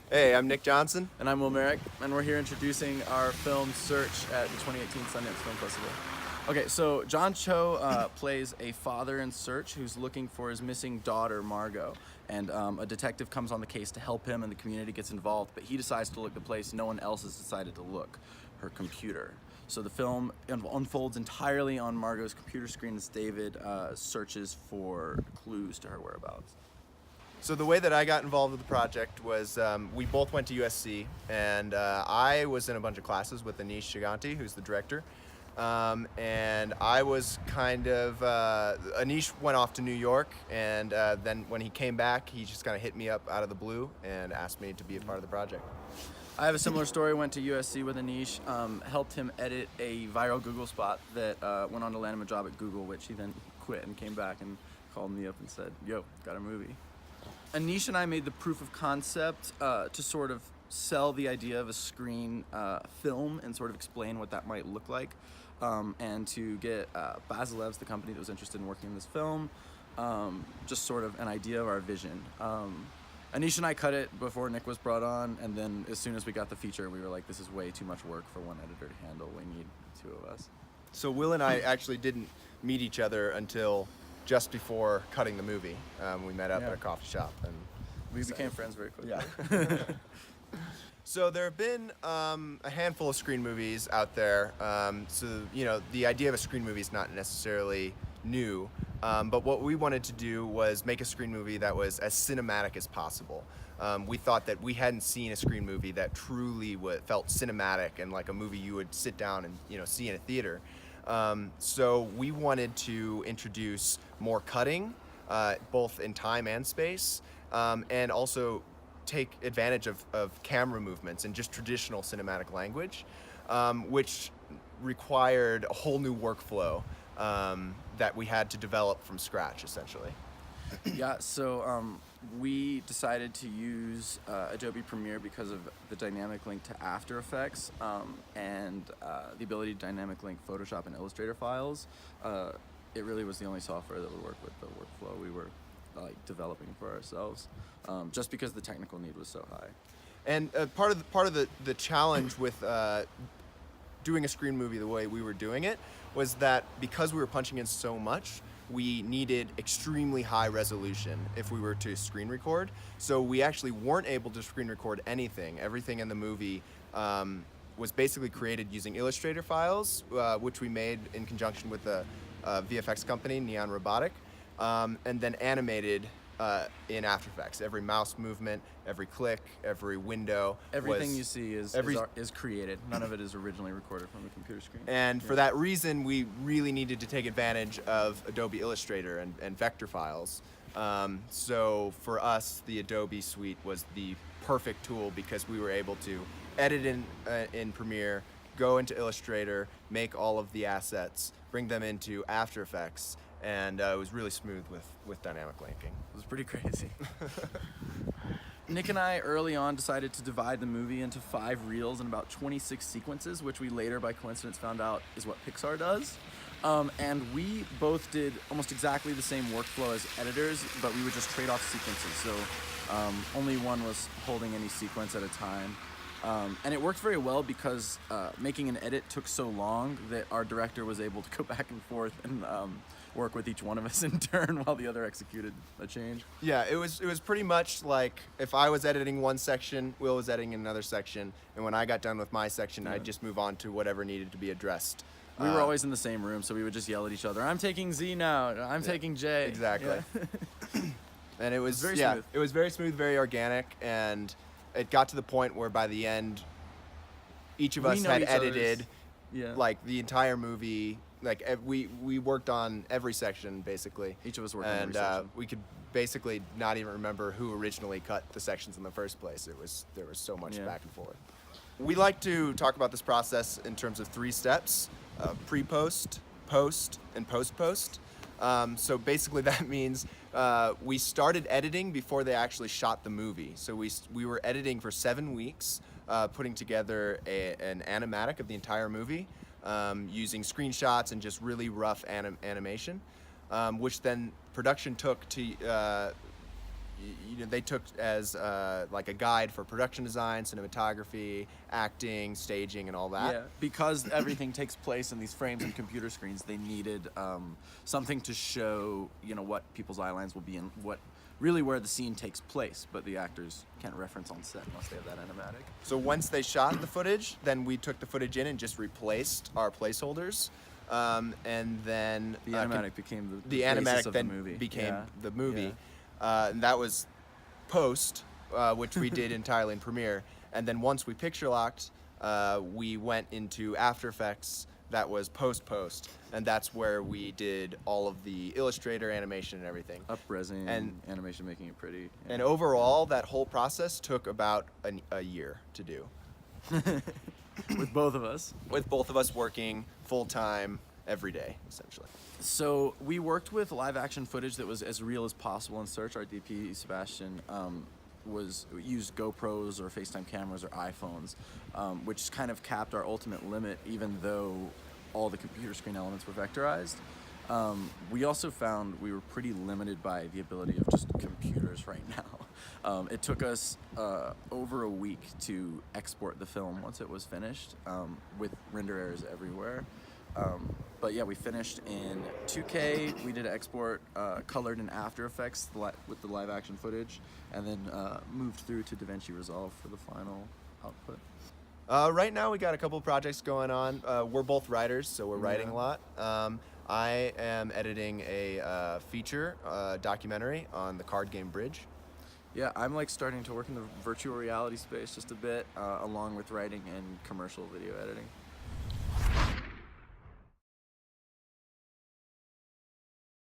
Hey, I'm Nick Johnson. And I'm Merrick, and we're here introducing our film Search at the 2018 Sundance Film Festival. Okay, so John Cho plays a father in search who's looking for his missing daughter, Margot. And a detective comes on the case to help him, and the community gets involved, but he decides to look the place no one else has decided to look, her computer. So the film unfolds entirely on Margot's computer screen as David searches for clues to her whereabouts. So the way that I got involved with the project was we both went to USC, and I was in a bunch of classes with Anish Giganti, who's the director. And I was kind of, Anish went off to New York, and then when he came back, he just kind of hit me up out of the blue and asked me to be a part of the project. I have a similar story. Went to USC with Anish, helped him edit a viral Google spot that went on to land him a job at Google, which he then quit and came back and called me up and said, yo, got a movie. Anish and I made the proof of concept to sort of sell the idea of a screen film and sort of explain what that might look like, and to get Basilev's, the company that was interested in working in this film, just sort of an idea of our vision. Anish and I cut it before Nick was brought on, and then as soon as we got the feature, we were like, this is way too much work for one editor to handle. We need two of us. So Will and I actually didn't meet each other until just before cutting the movie. We met up at a coffee shop, and we became friends very quickly. Yeah. So there have been a handful of screen movies out there. So you know, the idea of a screen movie is not necessarily new, but what we wanted to do was make a screen movie that was as cinematic as possible. We thought that we hadn't seen a screen movie that truly felt cinematic and like a movie you would sit down and see in a theater. So we wanted to introduce more cutting, both in time and space, and also take advantage of camera movements and just traditional cinematic language, which required a whole new workflow that we had to develop from scratch, essentially. Yeah, so we decided to use Adobe Premiere because of the dynamic link to After Effects and the ability to dynamic link Photoshop and Illustrator files. It really was the only software that would work with the workflow we were developing for ourselves, just because the technical need was so high. And part of the challenge with doing a screen movie the way we were doing it was that because we were punching in so much, we needed extremely high resolution if we were to screen record. So we actually weren't able to screen record anything. Everything in the movie was basically created using Illustrator files, which we made in conjunction with a VFX company, Neon Robotic, and then animated in After Effects. Every mouse movement, every click, every window. Everything you see is created. None of it is originally recorded from the computer screen. And for that reason, we really needed to take advantage of Adobe Illustrator and vector files. So for us, the Adobe suite was the perfect tool because we were able to edit in Premiere, go into Illustrator, make all of the assets, bring them into After Effects, and it was really smooth with dynamic linking. It was pretty crazy. Nick and I early on decided to divide the movie into 5 reels and about 26 sequences, which we later by coincidence found out is what Pixar does. And we both did almost exactly the same workflow as editors, but we would just trade off sequences. So only one was holding any sequence at a time. And it worked very well because making an edit took so long that our director was able to go back and forth and work with each one of us in turn while the other executed a change. Yeah, it was pretty much like if I was editing one section, Will was editing another section, and when I got done with my section, I'd just move on to whatever needed to be addressed. We were always in the same room, so we would just yell at each other, I'm taking Z now, I'm taking J. Exactly. Yeah. And it was very smooth. It was very smooth, very organic, and it got to the point where by the end, each of us had edited like the entire movie. Like we worked on every section basically. Each of us worked on every section. We could basically not even remember who originally cut the sections in the first place. There was so much back and forth. We like to talk about this process in terms of 3 steps: pre-post, post, and post-post. So basically that means we started editing before they actually shot the movie. So we were editing for 7 weeks, putting together an animatic of the entire movie, using screenshots and just really rough animation, which then production took to they took as like a guide for production design, cinematography, acting, staging, and all that. Yeah, because everything takes place in these frames and computer screens, they needed something to show, what people's eye lines will be and where the scene takes place, but the actors can't reference on set unless they have that animatic. So once they shot the footage, then we took the footage in and just replaced our placeholders, and then The animatic became the the basis animatic of then the movie. became Yeah. the movie, Yeah. and that was post, which we did entirely in Premiere. And then once we picture locked, we went into After Effects. That was post, and that's where we did all of the Illustrator animation and everything. Up-resing And- animation, making it pretty. Yeah. And overall, that whole process took about a year to do, With both of us. with both of us working full time every day, essentially. So we worked with live action footage that was as real as possible in search. Our DP, Sebastian, used GoPros or FaceTime cameras or iPhones, which kind of capped our ultimate limit, even though all the computer screen elements were vectorized. We also found we were pretty limited by the ability of just computers right now. It took us over a week to export the film once it was finished, with render errors everywhere. But yeah, we finished in 2K. We did export colored in After Effects with the live action footage, and then moved through to DaVinci Resolve for the final output. Right now, we got a couple projects going on. We're both writers, so we're writing a lot. I am editing a feature documentary on the card game Bridge. Yeah, I'm starting to work in the virtual reality space just a bit, along with writing and commercial video editing.